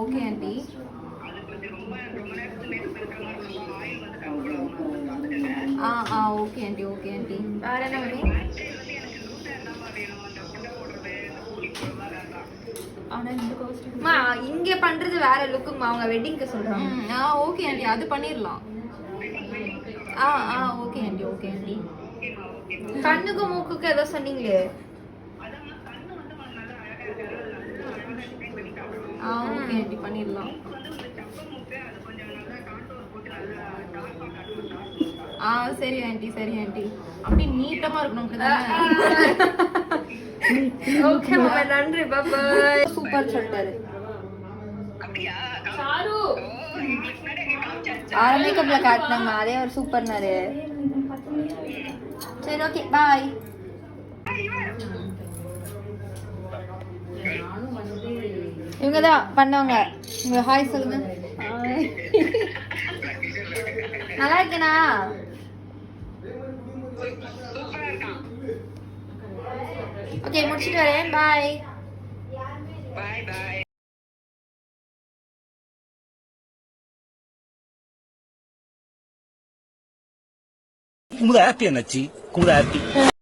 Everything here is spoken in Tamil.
Okay aunty. Okay aunty, okay aunty. வேற என்ன வேணும்? இங்க பண்றது வேற லுக்குமா, அவங்க வெட்டிங்க்கு சொல்றாங்க. ஓகே ஆண்டி, அது பண்ணிரலாம். Okay aunty, okay aunty. கண்ணுக்கு மூக்குக்கு ஏதோ சொன்னீங்களே. ஓகே ஆண்டி, பண்ணிரலாம். சரி ஆண்டி, சரி ஆண்டி. அப்படி நீட்டமா இருக்கணும். ஓகே மாமா, நன்றி, பாய். சூப்பர் சொல்லிட்டாரு. மேக்கப்ல காட்டினாங்க, அதே ஒரு சூப்பர்னாரு. சரி, ஓகே, பாய். இவங்கதான் பண்ணவங்க. உங்க ஹாய் சொல்லுங்க. நல்லா இருக்கேனா? ஓகே, முடிச்சிட்டு வரேன். பாய். Muda api, Nachi. Muda api.